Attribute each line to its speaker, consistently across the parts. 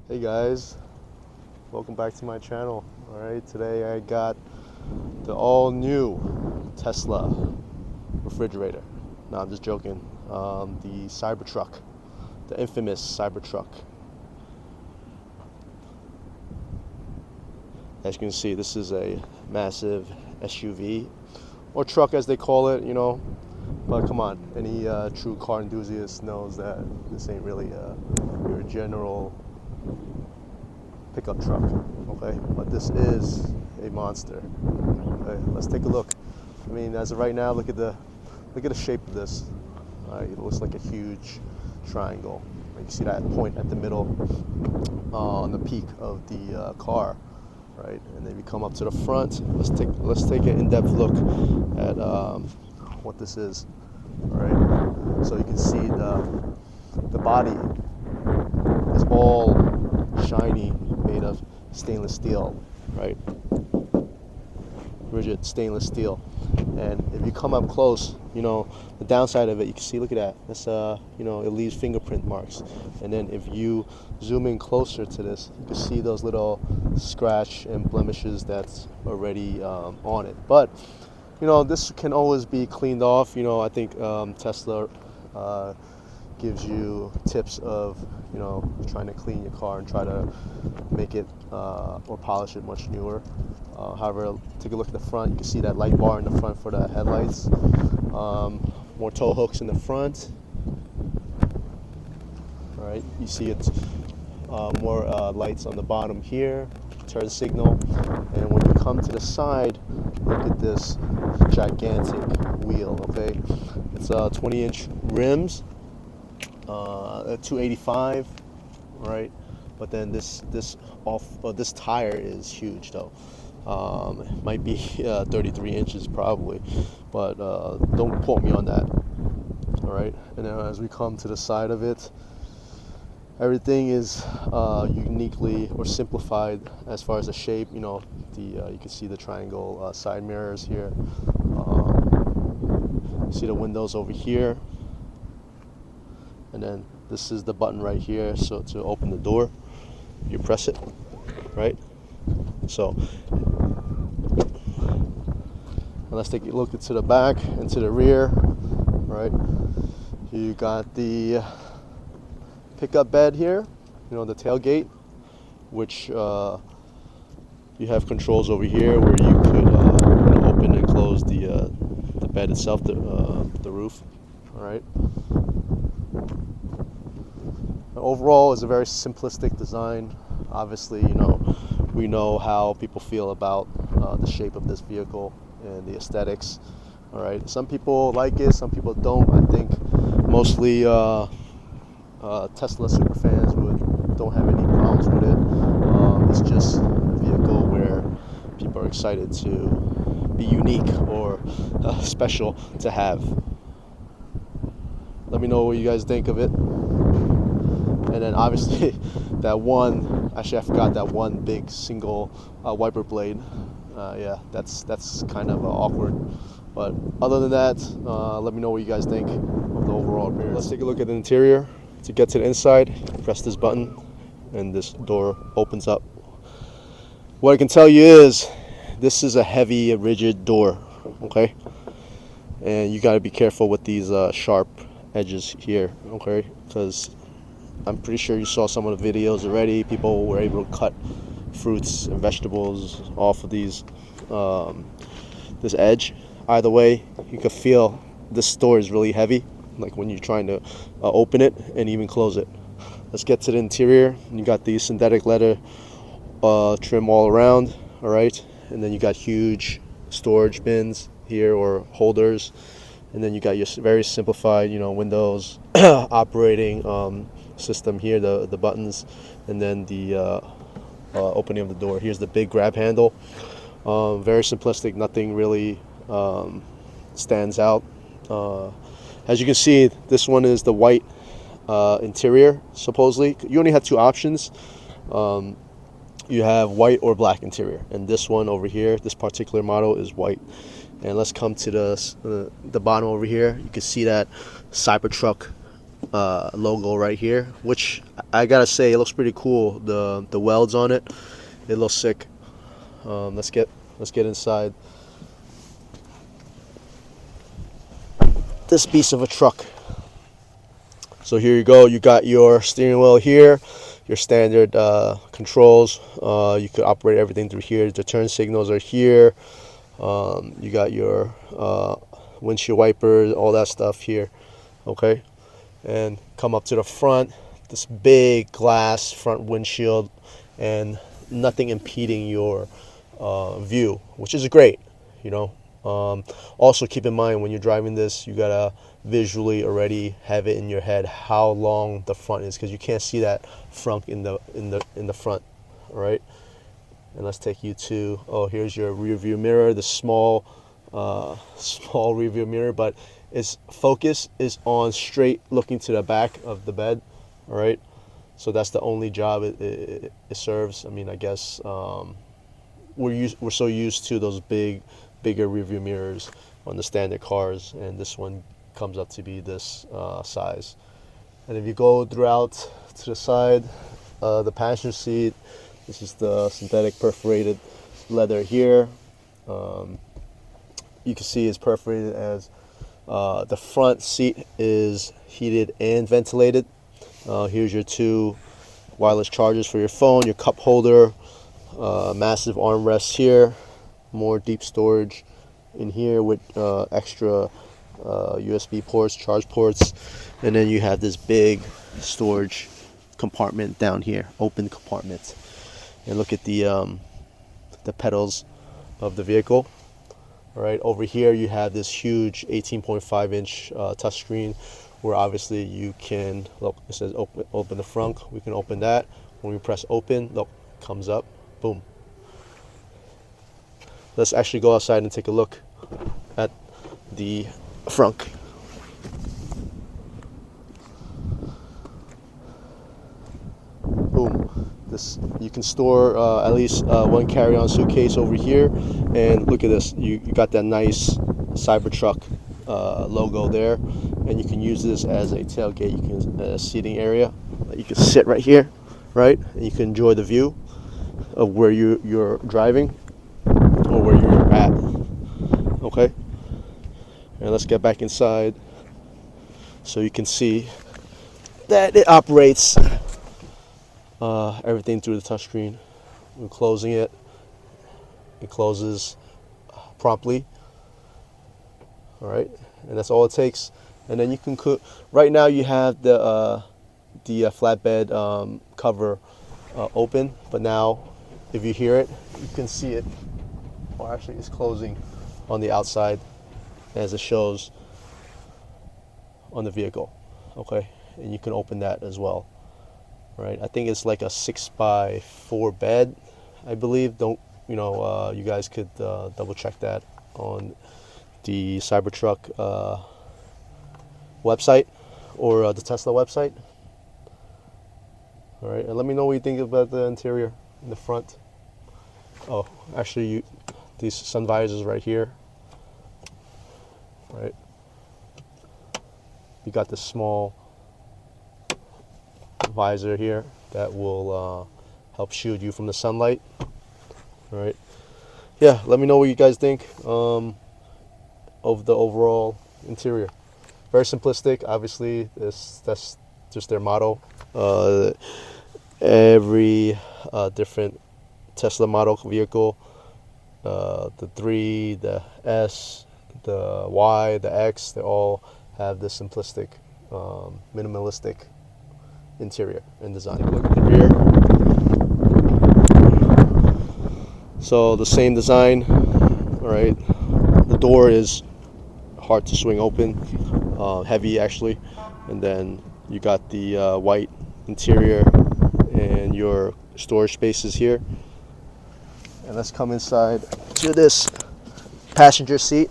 Speaker 1: Hey guys, welcome back to my channel. Alright, today I got the all new Tesla refrigerator. No, I'm just joking. The Cybertruck, the infamous Cybertruck. As you can see, this is a massive SUV, or truck as they call it, But come on, any true car enthusiast knows that this ain't really your general pickup truck, okay? But this is a monster. Okay, let's take a look. I mean, as of right now, look at the shape of this. It looks like a huge triangle. You can see that point at the middle on the peak of the car, right? And then we come up to the front. Let's take an in-depth look at what this is. All right. So you can see the body is all shiny, made of stainless steel, right? Rigid stainless steel. And if you come up close, the downside of it, you can see, look at that. That's it leaves fingerprint marks. And then if you zoom in closer to this, you can see those little scratch and blemishes that's already on it. But this can always be cleaned off. I think Tesla gives you tips of trying to clean your car and try to make it or polish it much newer. However, take a look at the front. You can see that light bar in the front for the headlights. More tow hooks in the front. All right, you see it's more lights on the bottom here, turn signal. And when you come to the side, look at this gigantic wheel. Okay, it's 20-inch rims, 285, right? But then this tire is huge though. It might be 33 inches probably, but don't quote me on that. All right, and then as we come to the side of it, everything is uniquely or simplified as far as the shape. You can see the triangle side mirrors here. See the windows over here, and then this is the button right here. So to open the door, you press it, right? So let's take a look into the back and to the rear, right? You got the pickup bed here, the tailgate, which you have controls over here where you could open and close the bed itself, the roof. All right. Overall, it's a very simplistic design. Obviously, we know how people feel about the shape of this vehicle and the aesthetics. All right. Some people like it, some people don't. I think mostly Tesla superfans don't have any problems with it. It's just a vehicle where people are excited to be unique or special to have. Let me know what you guys think of it. And then obviously I forgot that one big single wiper blade. Yeah, that's kind of awkward. But other than that, let me know what you guys think of the overall appearance. Let's take a look at the interior. To get to the inside, press this button and this door opens up. What I can tell you is this is a heavy, rigid door, okay? And you got to be careful with these sharp edges here, okay? Because I'm pretty sure you saw some of the videos already. People were able to cut fruits and vegetables off of these this edge. Either way, you can feel this door is really heavy, like when you're trying to open it and even close it. Let's get to the interior. You got the synthetic leather trim all around, all right? And then you got huge storage bins here, or holders. And then you got your very simplified, Windows operating system here, the buttons, and then the opening of the door. Here's the big grab handle. Very simplistic, nothing really stands out. As you can see, this one is the white interior, supposedly. You only have two options. You have white or black interior. And this one over here, this particular model, is white. And let's come to the bottom over here. You can see that Cybertruck logo right here, which I gotta say it looks pretty cool. The welds on it, it looks sick. Let's get inside this piece of a truck. So here you go. You got your steering wheel here, your standard controls. You could operate everything through here. The turn signals are here. You got your windshield wipers, all that stuff here. Okay, and come up to the front. This big glass front windshield, and nothing impeding your view, which is great. You know. Also keep in mind when you're driving this, you gotta visually already have it in your head how long the front is, because you can't see that front in the front. All right, and let's take you to, oh, here's your rear view mirror, the small small rear view mirror, but its focus is on straight looking to the back of the bed. All right, so that's the only job it serves. I mean, I guess we're so used to those bigger rear view mirrors on the standard cars, and this one comes up to be this size. And if you go throughout to the side, the passenger seat, this is the synthetic perforated leather here. You can see it's perforated as the front seat is heated and ventilated. Here's your two wireless chargers for your phone, your cup holder, massive armrests here, more deep storage in here with extra USB ports, charge ports, and then you have this big storage compartment down here, open compartment. And look at the pedals of the vehicle. All right, over here you have this huge 18.5 inch touchscreen, where obviously you can, look, it says open the front. We can open that. When we press open, look, comes up, boom. Let's actually go outside and take a look at the front. Boom. This, you can store at least one carry-on suitcase over here, and look at this. You got that nice Cybertruck logo there, and you can use this as a tailgate. You can seating area. You can sit right here, right, and you can enjoy the view of where you're driving or where you're at. Okay, and let's get back inside so you can see that it operates everything through the touchscreen. We're closing it. It closes promptly. All right, and that's all it takes. And then you can cook. Right now you have the flatbed cover open, but now if you hear it, you can see it. Or actually, it's closing on the outside as it shows on the vehicle. Okay, and you can open that as well. Right, I think it's like a 6x4 bed, I believe. Don't, you guys could double check that on the Cybertruck website or the Tesla website. All right, and let me know what you think about the interior in the front. Oh, actually, these sun visors right here. Right, you got this small visor here that will help shield you from the sunlight. All right, yeah, let me know what you guys think of the overall interior. Very simplistic, obviously. That's just their motto. Every different Tesla model vehicle, the 3, the S, the Y, the X, they all have this simplistic, minimalistic interior and design. Look at the rear. So the same design. All right, the door is hard to swing open, heavy actually, and then you got the white interior and your storage spaces here. And let's come inside to this passenger seat.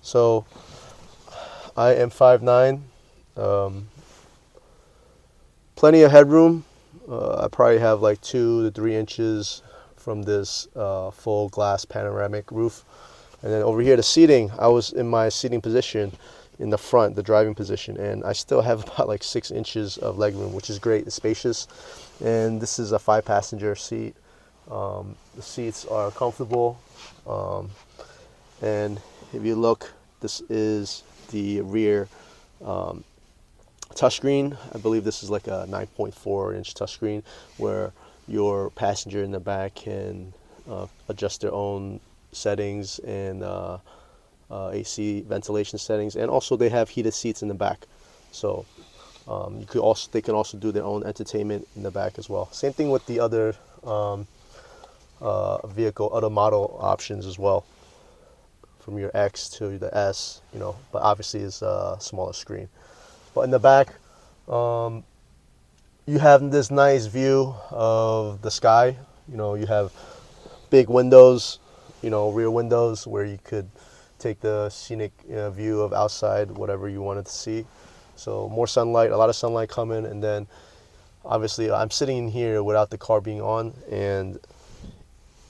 Speaker 1: So I am 5'9", plenty of headroom. I probably have like 2 to 3 inches from this full glass panoramic roof. And then over here, the seating, I was in my seating position. in the front, the driving position, and I still have about like 6 inches of legroom, which is great. It's spacious, and this is a 5-passenger seat. The seats are comfortable, and if you look, this is the rear touchscreen. I believe this is like a 9.4-inch touchscreen where your passenger in the back can adjust their own settings and AC ventilation settings, and also they have heated seats in the back, so they can also do their own entertainment in the back as well. Same thing with the other other model options as well, from your X to the S, but obviously it's a smaller screen. But in the back, you have this nice view of the sky. You have big windows, rear windows where you could take the scenic view of outside, whatever you wanted to see. So more sunlight, a lot of sunlight coming, and then obviously I'm sitting in here without the car being on, and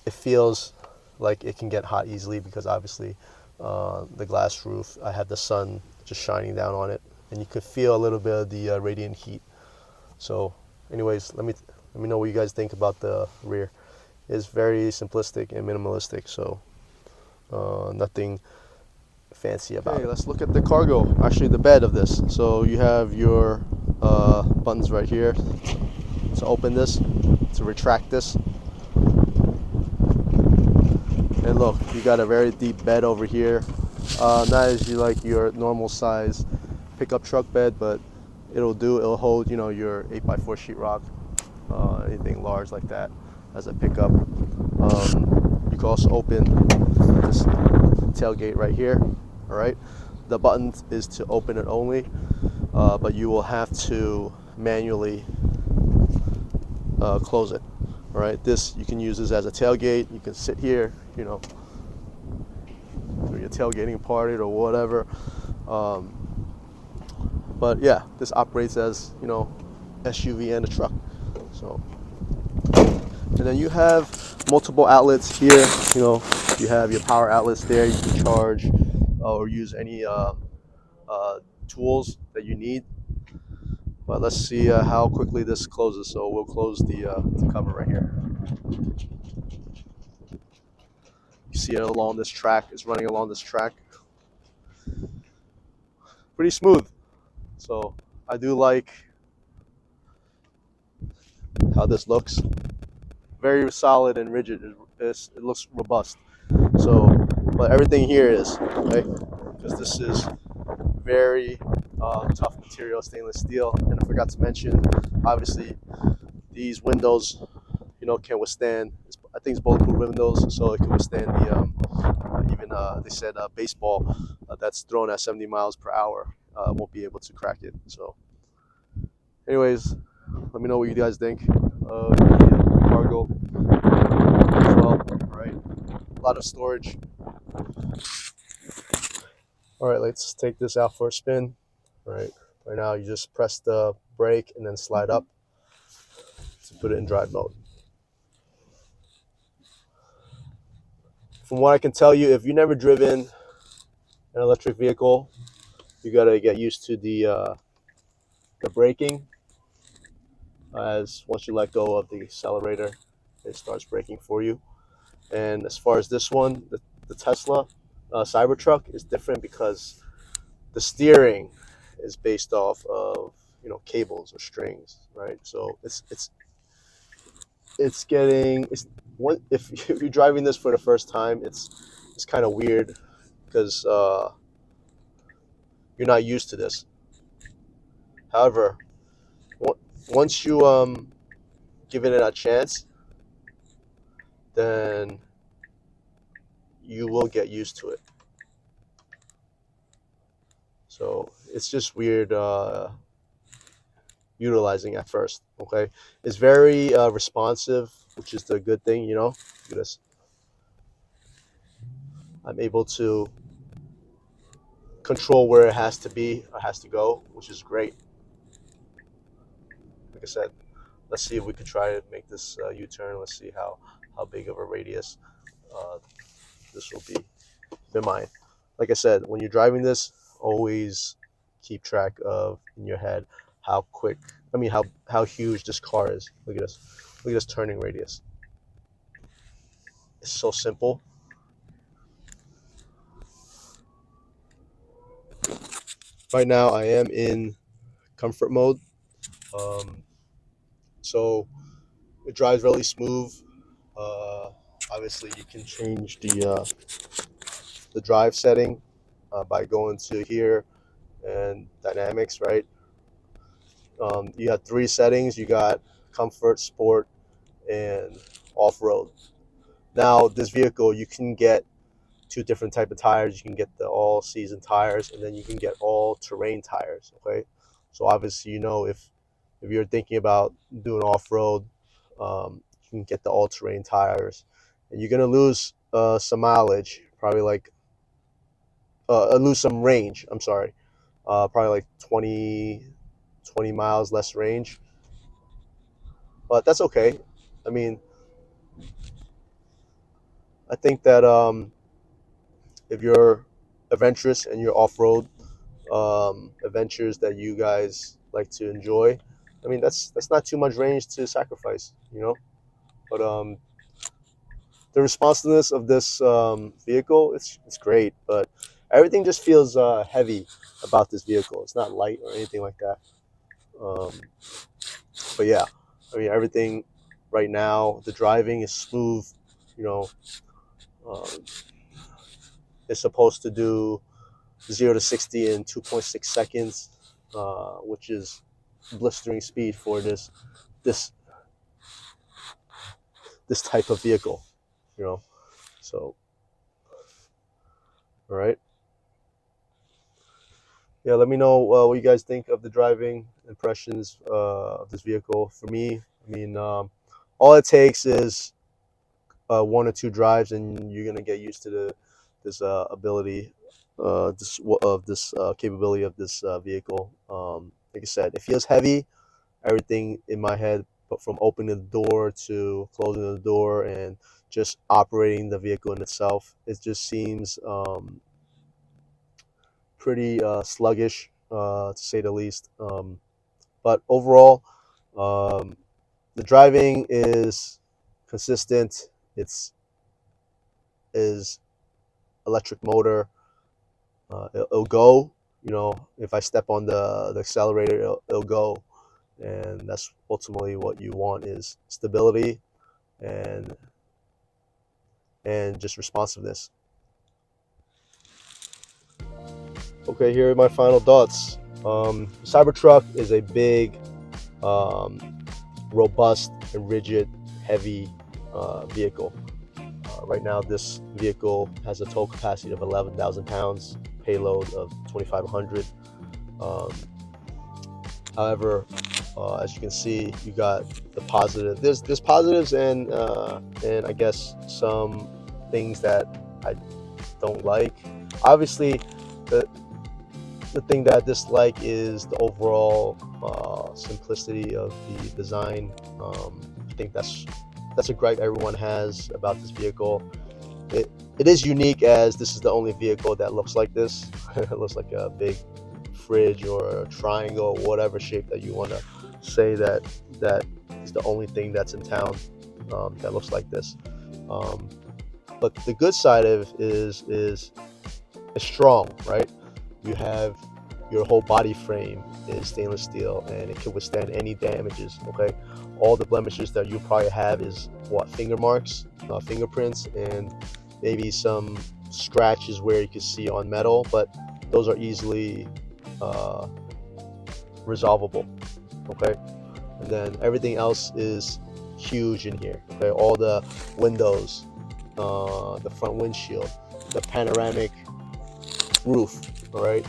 Speaker 1: it feels like it can get hot easily because obviously the glass roof, I have the sun just shining down on it, and you could feel a little bit of the radiant heat. So anyways, let me know what you guys think about the rear. It's very simplistic and minimalistic, so nothing fancy about it. Let's look at the cargo, actually the bed of this. So you have your buttons right here to open this, to retract this. And look, you got a very deep bed over here. Not as you like your normal size pickup truck bed, but it'll hold, your 8x4 sheetrock, anything large like that as a pickup. You can also open this tailgate right here. All right, the button is to open it only, but you will have to manually close it. All right, this, you can use this as a tailgate. You can sit here, do your tailgating party or whatever. But yeah, this operates as, SUV and a truck. So, and then you have multiple outlets here. You have your power outlets there. You can charge or use any tools that you need. But let's see how quickly this closes. So we'll close the cover right here. You see it along this track. It's running along this track. Pretty smooth. So I do like how this looks. Very solid and rigid. It looks robust. So, but everything here is, okay, because this is very tough material, stainless steel. And I forgot to mention, obviously, these windows, can withstand, I think it's bulletproof windows, so it can withstand the even they said baseball that's thrown at 70 miles per hour won't be able to crack it. So anyways, let me know what you guys think of the cargo as well. All right, a lot of storage. All right, let's take this out for a spin. All right, right now you just press the brake and then slide up to put it in drive mode. From what I can tell you, if you've never driven an electric vehicle, you got to get used to the braking. As once you let go of the accelerator, it starts braking for you. And as far as this one, the Tesla Cybertruck is different because the steering is based off of cables or strings, right? So if you're driving this for the first time, it's kind of weird because you're not used to this. However, once you give it a chance, then you will get used to it. So it's just weird utilizing at first. Okay, it's very responsive, which is the good thing. Look at this. I'm able to control where it has to be or has to go, which is great. Like I said, let's see if we could try to make this U-turn. Let's see how big of a radius this will be. Keep in mind, like I said, when you're driving this, always keep track of in your head how quick, I mean, how huge this car is. Look at this. Look at this turning radius. It's so simple. Right now, I am in comfort mode. Um, so it drives really smooth. Uh, Obviously, you can change the drive setting by going to here and dynamics, right? You got three settings. You got comfort, sport, and off-road. Now, this vehicle, you can get two different type of tires. You can get the all-season tires, and then you can get all-terrain tires. Okay, so obviously, if you're thinking about doing off-road, you can get the all-terrain tires, and you're gonna lose some mileage, probably like lose some range. I'm sorry, probably like 20 miles less range, but that's okay. I mean, I think that if you're adventurous and you're off-road adventures that you guys like to enjoy, I mean that's not too much range to sacrifice, But the responsiveness of this vehicle, it's great, but everything just feels heavy about this vehicle. It's not light or anything like that. Um, but yeah, I mean everything right now, the driving is smooth. You know, um, it's supposed to do 0 to 60 in 2.6 seconds, which is blistering speed for this this type of vehicle, you know. So, all right, yeah. Let me know what you guys think of the driving impressions of this vehicle. For me, I mean, all it takes is one or two drives, and you're gonna get used to this ability, this capability of this vehicle. Like I said, it feels heavy. Everything in my head, but from opening the door to closing the door and just operating the vehicle in itself, it just seems pretty sluggish, to say the least. But overall, um, the driving is consistent. It's is electric motor. It'll go. If I step on the accelerator, it'll go, and that's ultimately what you want is stability and just responsiveness. Okay, here are my final thoughts. Cybertruck is a big, robust and rigid, heavy vehicle. Right now, this vehicle has a total capacity of 11,000 pounds, payload of 2,500. Um, However, as you can see, you got the positive. There's positives and I guess some things that I don't like. Obviously, the the thing that I dislike is the overall simplicity of the design. I think that's a gripe everyone has about this vehicle. It is unique as this is the only vehicle that looks like this. It looks like a big fridge or a triangle, whatever shape that you want to say that is the only thing that's in town that looks like this. Um, but the good side of it is it's strong, right? You have your whole body frame is stainless steel and it can withstand any damages. Okay, all the blemishes that you probably have is what, finger marks, fingerprints, and maybe some scratches where you can see on metal, but those are easily resolvable. Okay, and then everything else is huge in here. Okay, all the windows, the front windshield, the panoramic roof. All right,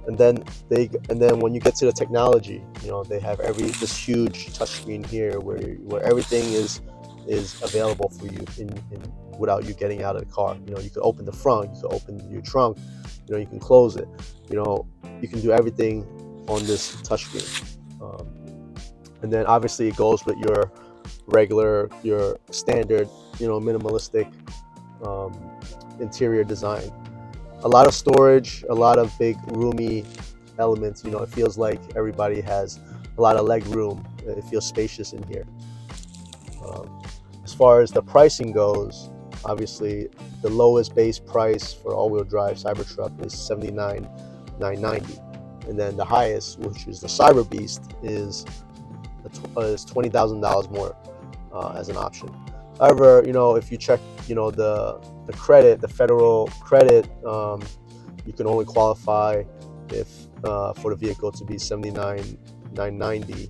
Speaker 1: and then when you get to the technology, they have this huge touchscreen here where everything is available for you without you getting out of the car. You can open the front, you can open your trunk, you can close it. You can do everything on this touchscreen. And then obviously it goes with your standard, minimalistic interior design. a lot of storage, a lot of big roomy elements. You know, it feels like everybody has a lot of leg room. It feels spacious in here. Um, as far as the pricing goes, obviously the lowest base price for all-wheel drive Cybertruck is $79,990, and then the highest, which is the Cyber Beast, is $20,000 more as an option. However, you know, if you check, you know, the credit, the federal credit, you can only qualify if for the vehicle to be $79,990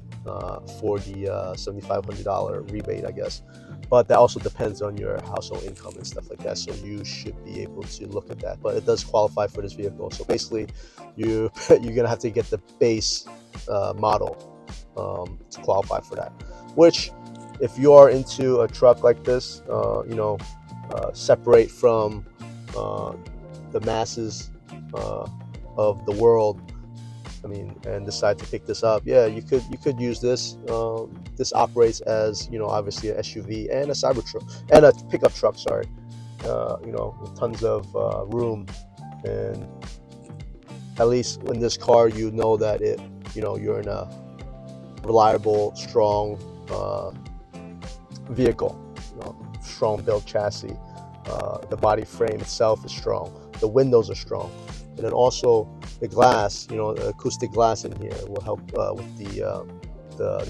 Speaker 1: for the $7,500 rebate, I guess. But that also depends on your household income and stuff like that. So you should be able to look at that. But it does qualify for this vehicle. So basically, you're gonna have to get the base model to qualify for that. Which, if you are into a truck like this, you know, separate from the masses of the world, I mean, and decide to pick this up, yeah, you could use this. This operates as, you know, obviously an SUV and a Cybertruck and a pickup truck. Sorry, you know, with tons of room, and at least in this car, you know that it, you know, you're in a reliable, strong vehicle. You know, strong built chassis. The body frame itself is strong. The windows are strong, and then also the glass. You know, the acoustic glass in here will help with the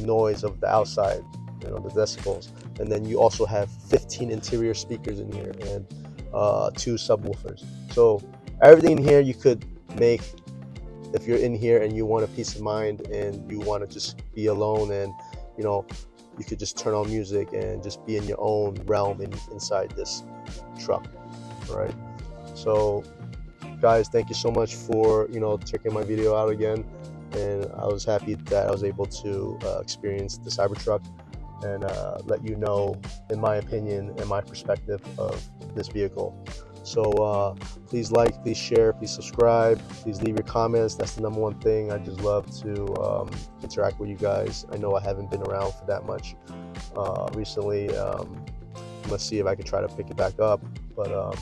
Speaker 1: noise of the outside. You know, the decibels. And then you also have 15 interior speakers in here and 2 subwoofers. So everything in here you could make if you're in here and you want a peace of mind and you want to just be alone, and you know, you could just turn on music and just be in your own realm inside this truck. All right. So guys, thank you so much for, you know, checking my video out again, and I was happy that I was able to experience the Cybertruck and let you know, in my opinion and my perspective of this vehicle. So please like, please share, please subscribe, please leave your comments. That's the number one thing. I just love to interact with you guys. I know I haven't been around for that much recently. I'm gonna see if I can try to pick it back up, but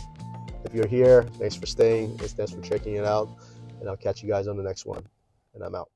Speaker 1: if you're here, thanks for staying, thanks for checking it out, and I'll catch you guys on the next one, and I'm out.